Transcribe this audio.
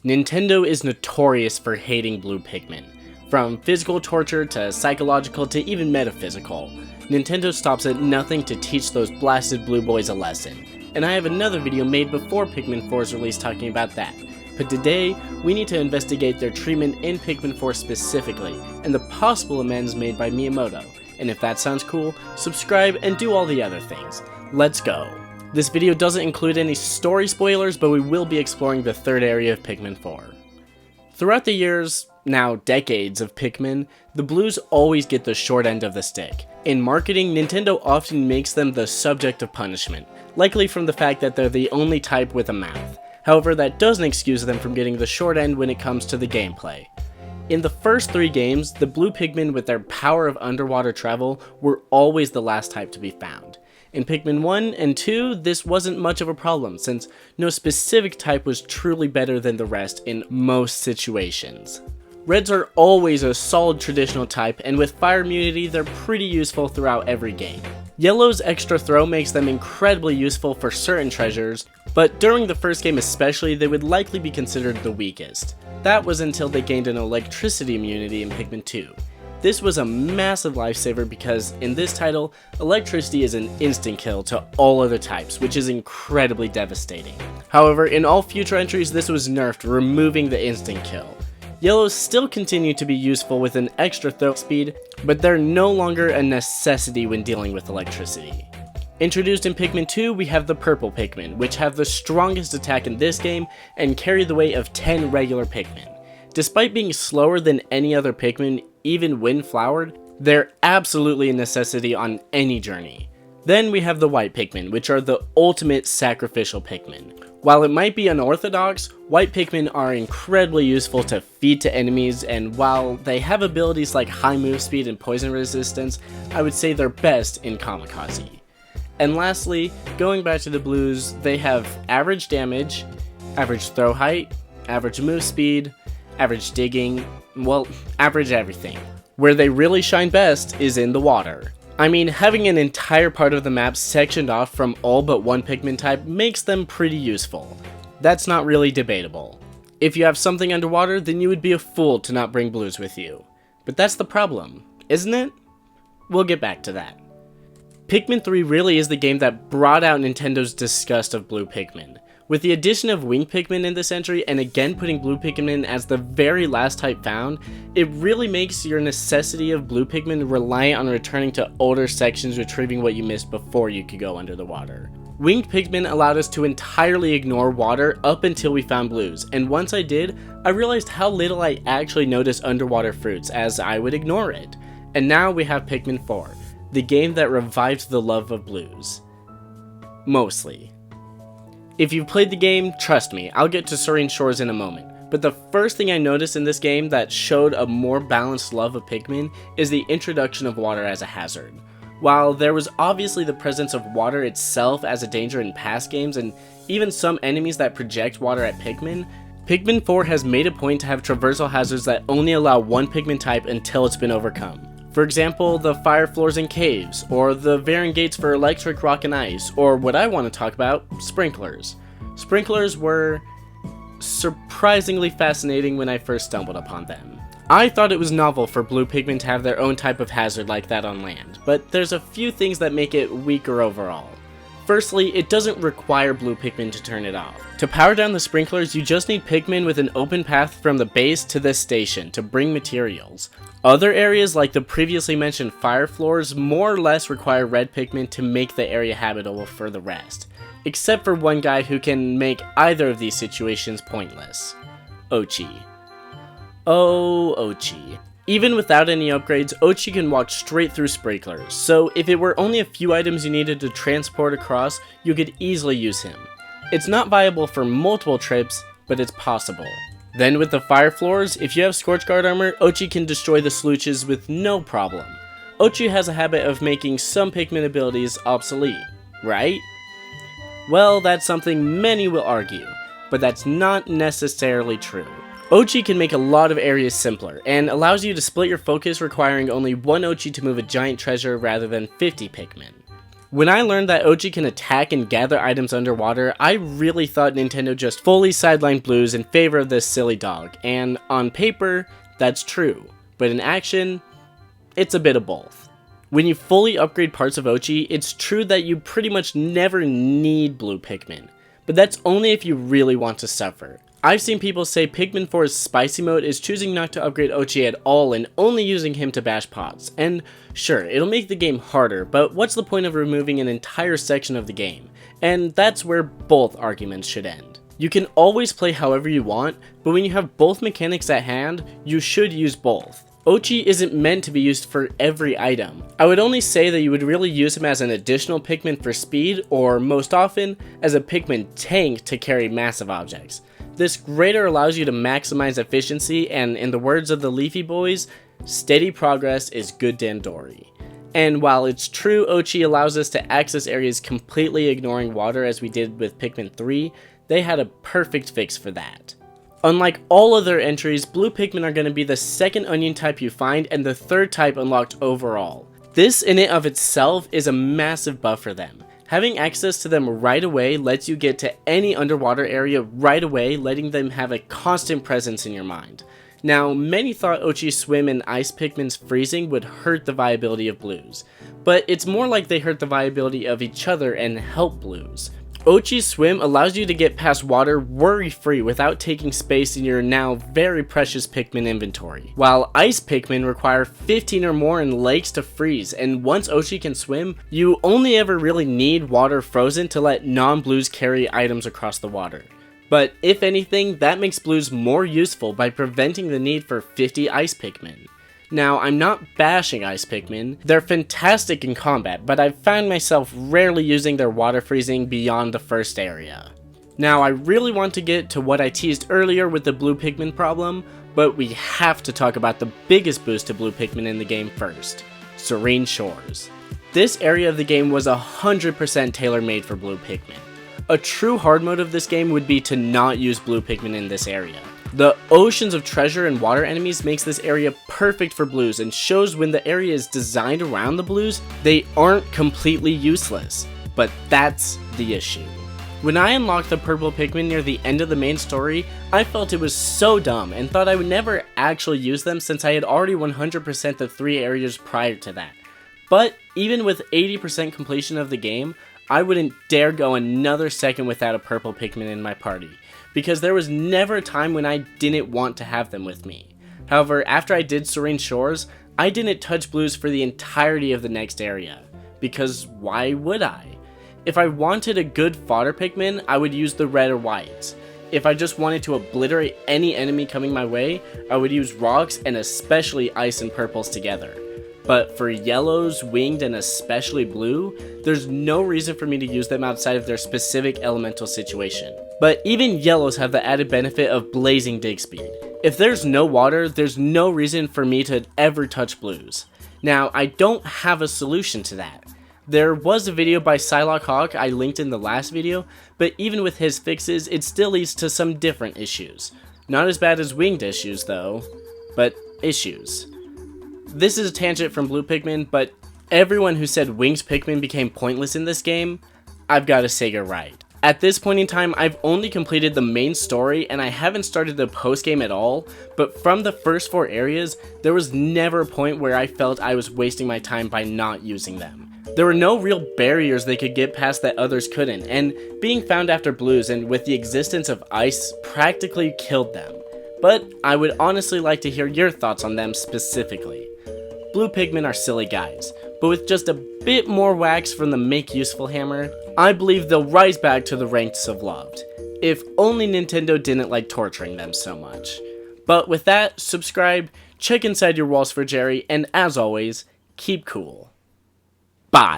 Nintendo is notorious for hating blue Pikmin. From physical torture to psychological to even metaphysical, Nintendo stops at nothing to teach those blasted blue boys a lesson. And I have another video made before Pikmin 4's release talking about that. But today, we need to investigate their treatment in Pikmin 4 specifically, and the possible amends made by Miyamoto. And if that sounds cool, subscribe and do all the other things. Let's go! This video doesn't include any story spoilers, but we will be exploring the third area of Pikmin 4. Throughout the years, now decades of Pikmin, the blues always get the short end of the stick. In marketing, Nintendo often makes them the subject of punishment, likely from the fact that they're the only type with a mouth. However, that doesn't excuse them from getting the short end when it comes to the gameplay. In the first 3 games, the blue Pikmin with their power of underwater travel were always the last type to be found. In Pikmin 1 and 2, this wasn't much of a problem, since no specific type was truly better than the rest in most situations. Reds are always a solid traditional type, and with fire immunity, they're pretty useful throughout every game. Yellow's extra throw makes them incredibly useful for certain treasures, but during the first game especially, they would likely be considered the weakest. That was until they gained an electricity immunity in Pikmin 2. This was a massive lifesaver because, in this title, electricity is an instant kill to all other types, which is incredibly devastating. However, in all future entries this was nerfed, removing the instant kill. Yellows still continue to be useful with an extra throw speed, but they're no longer a necessity when dealing with electricity. Introduced in Pikmin 2, we have the purple Pikmin, which have the strongest attack in this game and carry the weight of 10 regular Pikmin. Despite being slower than any other Pikmin, even when flowered, they're absolutely a necessity on any journey. Then we have the white Pikmin, which are the ultimate sacrificial Pikmin. While it might be unorthodox, white Pikmin are incredibly useful to feed to enemies, and while they have abilities like high move speed and poison resistance, I would say they're best in Kamikaze. And lastly, going back to the blues, they have average damage, average throw height, average move speed, average digging, well, average everything. Where they really shine best is in the water. I mean, having an entire part of the map sectioned off from all but one Pikmin type makes them pretty useful. That's not really debatable. If you have something underwater, then you would be a fool to not bring blues with you. But that's the problem, isn't it? We'll get back to that. Pikmin 3 really is the game that brought out Nintendo's disgust of blue Pikmin. With the addition of winged Pikmin in this entry, and again putting blue Pikmin as the very last type found, it really makes your necessity of blue Pikmin reliant on returning to older sections retrieving what you missed before you could go under the water. Winged Pikmin allowed us to entirely ignore water up until we found blues, and once I did, I realized how little I actually noticed underwater fruits as I would ignore it. And now we have Pikmin 4, the game that revived the love of blues. Mostly. If you've played the game, trust me, I'll get to Serene Shores in a moment, but the first thing I noticed in this game that showed a more balanced love of Pikmin is the introduction of water as a hazard. While there was obviously the presence of water itself as a danger in past games, and even some enemies that project water at Pikmin, Pikmin 4 has made a point to have traversal hazards that only allow one Pikmin type until it's been overcome. For example, the fire floors in caves, or the varying gates for electric, rock, and ice, or what I want to talk about, sprinklers. Sprinklers were surprisingly fascinating when I first stumbled upon them. I thought it was novel for blue Pikmin to have their own type of hazard like that on land, but there's a few things that make it weaker overall. Firstly, it doesn't require blue Pikmin to turn it off. To power down the sprinklers, you just need Pikmin with an open path from the base to this station to bring materials. Other areas like the previously mentioned fire floors more or less require red Pikmin to make the area habitable for the rest. Except for one guy who can make either of these situations pointless. Oatchi. Oh, Oatchi. Even without any upgrades, Oatchi can walk straight through sprinklers, so if it were only a few items you needed to transport across, you could easily use him. It's not viable for multiple trips, but it's possible. Then with the fire floors, if you have Scorchguard armor, Oatchi can destroy the slooches with no problem. Oatchi has a habit of making some Pikmin abilities obsolete, right? Well, that's something many will argue, but that's not necessarily true. Oatchi can make a lot of areas simpler, and allows you to split your focus requiring only one Oatchi to move a giant treasure rather than 50 Pikmin. When I learned that Oatchi can attack and gather items underwater, I really thought Nintendo just fully sidelined Blues in favor of this silly dog, and on paper, that's true, but in action, it's a bit of both. When you fully upgrade parts of Oatchi, it's true that you pretty much never need Blue Pikmin, but that's only if you really want to suffer. I've seen people say Pikmin 4's spicy mode is choosing not to upgrade Oatchi at all and only using him to bash pots, and sure, it'll make the game harder, but what's the point of removing an entire section of the game? And that's where both arguments should end. You can always play however you want, but when you have both mechanics at hand, you should use both. Oatchi isn't meant to be used for every item. I would only say that you would really use him as an additional Pikmin for speed, or most often, as a Pikmin tank to carry massive objects. This greater allows you to maximize efficiency, and in the words of the Leafy Boys, steady progress is good Dandori. And while it's true Oatchi allows us to access areas completely ignoring water as we did with Pikmin 3, they had a perfect fix for that. Unlike all other entries, Blue Pikmin are going to be the second onion type you find and the third type unlocked overall. This in and of itself is a massive buff for them. Having access to them right away lets you get to any underwater area right away, letting them have a constant presence in your mind. Now, many thought Oatchi's swim and Ice Pikmin's freezing would hurt the viability of Blues, but it's more like they hurt the viability of each other and help Blues. Oatchi's swim allows you to get past water worry-free without taking space in your now very precious Pikmin inventory, while Ice Pikmin require 15 or more in lakes to freeze, and once Oatchi can swim, you only ever really need water frozen to let non-Blues carry items across the water. But if anything, that makes Blues more useful by preventing the need for 50 Ice Pikmin. Now, I'm not bashing Ice Pikmin, they're fantastic in combat, but I've found myself rarely using their water freezing beyond the first area. Now, I really want to get to what I teased earlier with the Blue Pikmin problem, but we have to talk about the biggest boost to Blue Pikmin in the game first, Serene Shores. This area of the game was 100% tailor-made for Blue Pikmin. A true hard mode of this game would be to not use Blue Pikmin in this area. The oceans of treasure and water enemies makes this area perfect for Blues and shows when the area is designed around the Blues, they aren't completely useless. But that's the issue. When I unlocked the purple Pikmin near the end of the main story, I felt it was so dumb and thought I would never actually use them since I had already 100% the 3 areas prior to that. But even with 80% completion of the game, I wouldn't dare go another second without a purple Pikmin in my party, because there was never a time when I didn't want to have them with me. However, after I did Serene Shores, I didn't touch Blues for the entirety of the next area, because why would I? If I wanted a good fodder Pikmin, I would use the red or whites. If I just wanted to obliterate any enemy coming my way, I would use rocks and especially ice and purples together. But for yellows, winged, and especially blue, there's no reason for me to use them outside of their specific elemental situation. But even yellows have the added benefit of blazing dig speed. If there's no water, there's no reason for me to ever touch blues. Now, I don't have a solution to that. There was a video by Psylocke Hawk I linked in the last video, but even with his fixes, it still leads to some different issues. Not as bad as winged issues though, but issues. This is a tangent from Blue Pikmin, but everyone who said winged Pikmin became pointless in this game, I've got to say you're right. At this point in time, I've only completed the main story and I haven't started the post-game at all, but from the first 4 areas, there was never a point where I felt I was wasting my time by not using them. There were no real barriers they could get past that others couldn't, and being found after blues and with the existence of ice practically killed them. But I would honestly like to hear your thoughts on them specifically. Blue Pikmin are silly guys, but with just a bit more wax from the Make Useful hammer, I believe they'll rise back to the ranks of loved. If only Nintendo didn't like torturing them so much. But with that, subscribe, check inside your walls for Jerry, and as always, keep cool. Bye.